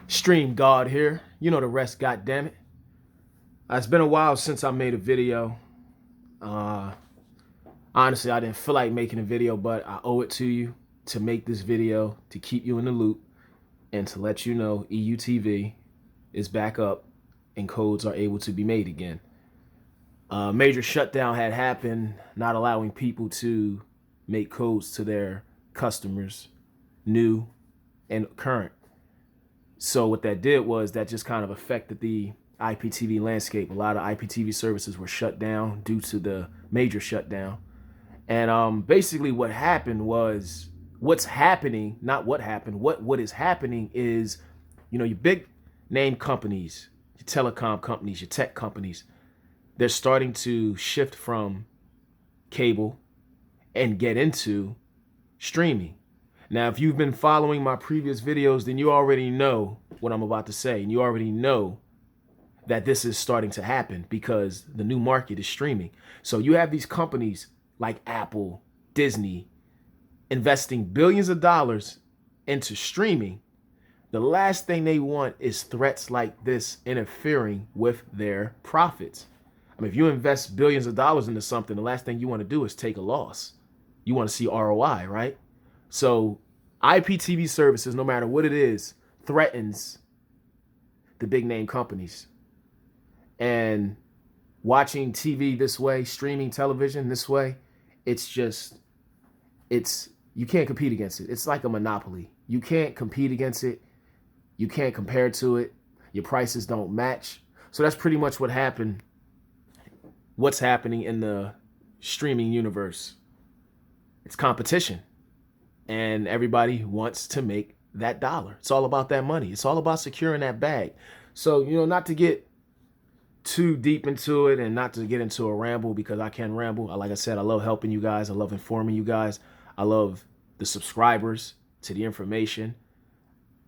Stream God here. You know the rest, goddammit. It's been a while since I made a video. Uh, Honestly, I didn't feel like making a video, but I owe it to you to make this video to keep you in the loop and to let you know Eutv is back up and codes are able to be made again. Major shutdown had happened, not allowing people to make codes to their customers, new and current. So what that did was that just kind of affected the IPTV landscape. A lot of IPTV services were shut down due to the major shutdown. And basically what happened was what's happening, not what happened, what is happening is, your big name companies, your telecom companies, your tech companies, they're starting to shift from cable and get into streaming. Now, if you've been following my previous videos, then you already know what I'm about to say. And you already know that this is starting to happen because the new market is streaming. So you have these companies like Apple, Disney, investing billions of dollars into streaming. The last thing they want is threats like this interfering with their profits. I mean, if you invest billions of dollars into something, the last thing you want to do is take a loss. You want to see ROI, right? So IPTV services, no matter what it is, threatens the big name companies. And watching TV this way, streaming television this way, you can't compete against it. It's like a monopoly. You can't compete against it. You can't compare to it. Your prices don't match. So that's pretty much what happened. What's happening in the streaming universe? It's competition. And everybody wants to make that dollar. It's all about that money. It's all about securing that bag. So, not to get too deep into it and not to get into a ramble, because I can ramble. Like I said, I love helping you guys. I love informing you guys. I love the subscribers to the information.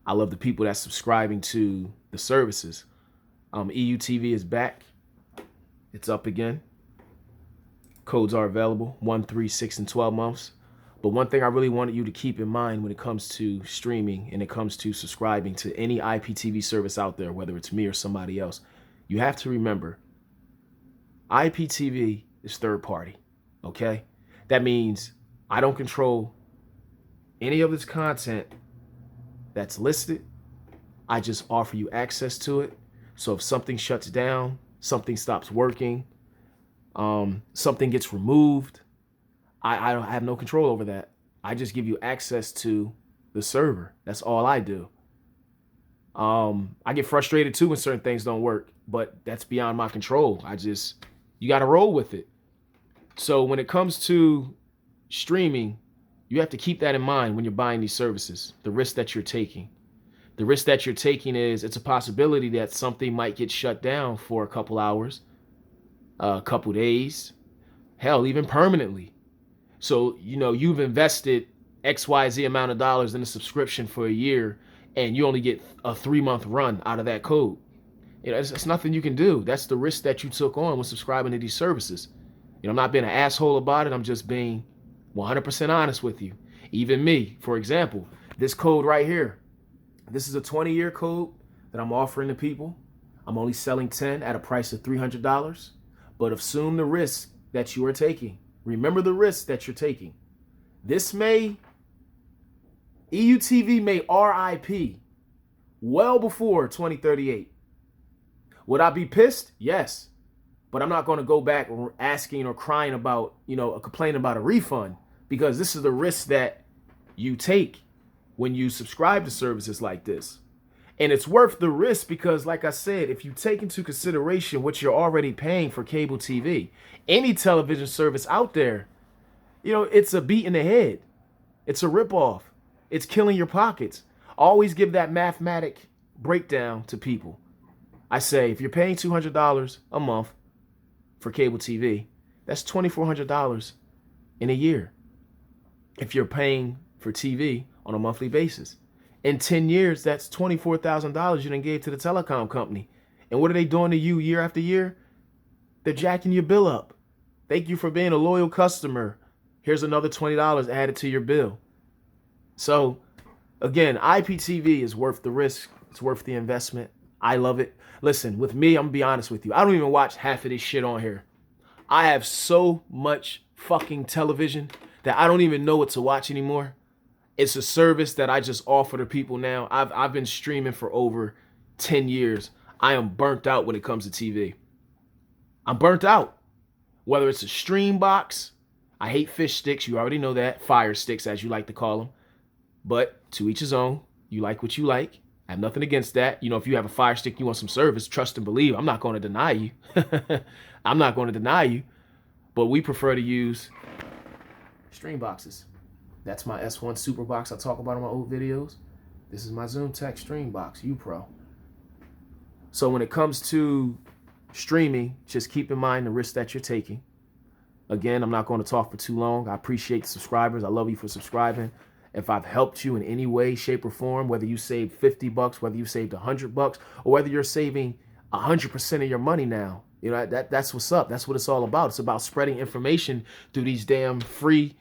I love the people that's subscribing to the services. EUTV is back. It's up again. Codes are available, 1, 3, 6, and 12 months. But one thing I really wanted you to keep in mind when it comes to streaming and it comes to subscribing to any IPTV service out there, whether it's me or somebody else, you have to remember IPTV is third party, okay? That means I don't control any of this content that's listed. I just offer you access to it. So if something shuts down, something stops working, something gets removed, I have no control over that. I just give you access to the server. That's all I do. I get frustrated too when certain things don't work, but that's beyond my control. You got to roll with it. So when it comes to streaming, you have to keep that in mind when you're buying these services, the risk that you're taking. The risk that you're taking is it's a possibility that something might get shut down for a couple hours, a couple days, hell, even permanently. So, you've invested XYZ amount of dollars in a subscription for a year and you only get a 3-month run out of that code. It's nothing you can do. That's the risk that you took on when subscribing to these services. I'm not being an asshole about it. I'm just being 100% honest with you. Even me, for example, this code right here, this is a 20-year code that I'm offering to people. I'm only selling 10 at a price of $300, but assume the risk that you are taking. Remember the risk that you're taking. EUTV may RIP well before 2038. Would I be pissed? Yes. But I'm not going to go back asking or crying about, complaining about a refund, because this is the risk that you take when you subscribe to services like this. And it's worth the risk because, like I said, if you take into consideration what you're already paying for cable TV, any television service out there, it's a beat in the head. It's a ripoff. It's killing your pockets. Always give that mathematic breakdown to people. I say, if you're paying $200 a month for cable TV, that's $2,400 in a year. If you're paying for TV on a monthly basis, in 10 years, that's $24,000 you done gave to the telecom company. And what are they doing to you year after year? They're jacking your bill up. Thank you for being a loyal customer. Here's another $20 added to your bill. So, again, IPTV is worth the risk. It's worth the investment. I love it. Listen, with me, I'm gonna be honest with you. I don't even watch half of this shit on here. I have so much fucking television that I don't even know what to watch anymore. It's a service that I just offer to people now. I've been streaming for over 10 years. I am burnt out when it comes to TV. I'm burnt out. Whether it's a stream box, I hate fish sticks, you already know that. Fire sticks, as you like to call them. But to each his own. You like what you like. I have nothing against that. You know, if you have a fire stick, you want some service, trust and believe. I'm not going to deny you. I'm not going to deny you. But we prefer to use stream boxes. That's my S1 Super Box I talk about in my old videos. This is my Zoom Tech Stream Box, U Pro. So when it comes to streaming, just keep in mind the risk that you're taking. Again, I'm not going to talk for too long. I appreciate the subscribers. I love you for subscribing. If I've helped you in any way, shape, or form, whether you saved $50, whether you saved $100, or whether you're saving 100% of your money now, you know, that's what's up. That's what it's all about. It's about spreading information through these damn free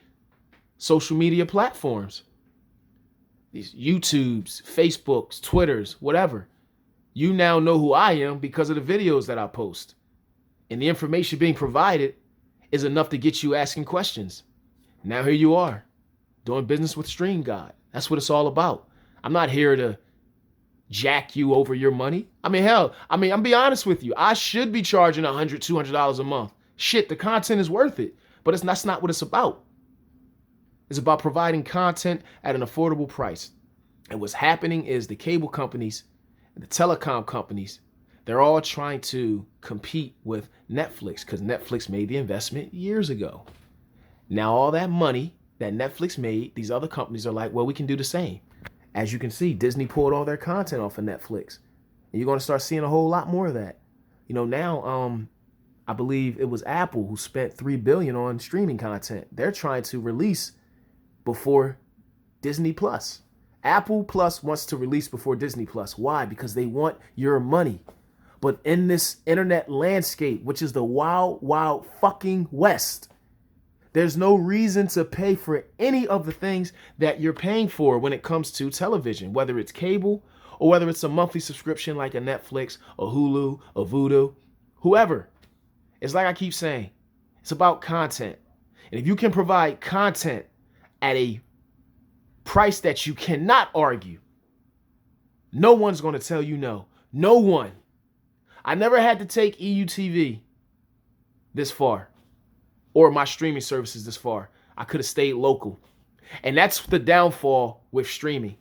social media platforms. These YouTubes, Facebooks, Twitters, whatever. You now know who I am because of the videos that I post. And the information being provided is enough to get you asking questions. Now here you are, doing business with Stream God. That's what it's all about. I'm not here to jack you over your money. I mean, hell, I'm be honest with you. I should be charging $100, $200 a month. Shit, the content is worth it. But that's not what it's about. It's about providing content at an affordable price. And what's happening is the cable companies and the telecom companies, they're all trying to compete with Netflix because Netflix made the investment years ago. Now all that money that Netflix made, these other companies are like, well, we can do the same. As you can see, Disney pulled all their content off of Netflix. And you're going to start seeing a whole lot more of that. You know, now I believe it was Apple who spent $3 billion on streaming content. They're trying to release before Disney Plus. Apple Plus wants to release before Disney Plus. Why? Because they want your money. But in this internet landscape, which is the wild, wild fucking West, there's no reason to pay for any of the things that you're paying for when it comes to television, whether it's cable or whether it's a monthly subscription like a Netflix, a Hulu, a Vudu, whoever. It's like I keep saying, it's about content. And if you can provide content at a price that you cannot argue, no one's going to tell you no. No one. I never had to take Eutv this far or my streaming services this far. I could have stayed local. And that's the downfall with streaming.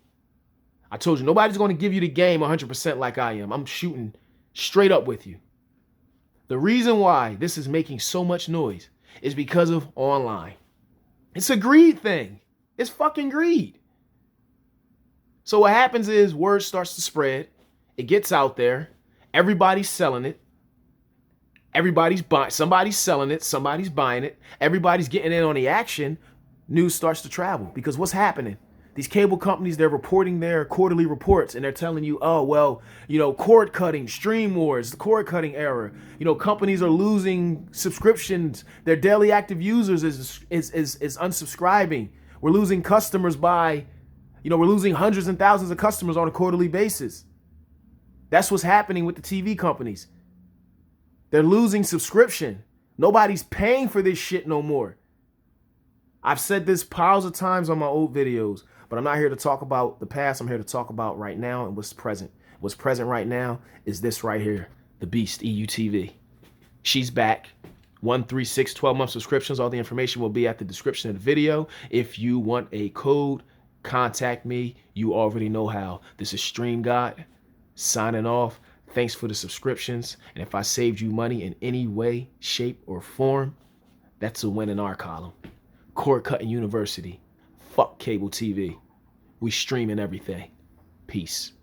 I told you, nobody's going to give you the game 100% like I am. I'm shooting straight up with you. The reason why this is making so much noise is because of online. It's a greed thing. It's fucking greed. So what happens is word starts to spread. It gets out there. Everybody's selling it. Everybody's buying. Somebody's selling it. Somebody's buying it. Everybody's getting in on the action. News starts to travel because what's happening? These cable companies, they're reporting their quarterly reports and they're telling you, oh, well, you know, cord cutting, stream wars, the cord cutting era. You know, companies are losing subscriptions. Their daily active users is unsubscribing. We're losing customers by, you know, we're losing hundreds and thousands of customers on a quarterly basis. That's what's happening with the TV companies. They're losing subscription. Nobody's paying for this shit no more. I've said this piles of times on my old videos, but I'm not here to talk about the past. I'm here to talk about right now and what's present. What's present right now is this right here, the Beast EUTV. She's back. 1, 3, 6, 12-month subscriptions. All the information will be at the description of the video. If you want a code, contact me. You already know how. This is Stream God signing off. Thanks for the subscriptions. And if I saved you money in any way, shape, or form, that's a win in our column. Cord Cutting University. Fuck cable TV. We streaming everything. Peace.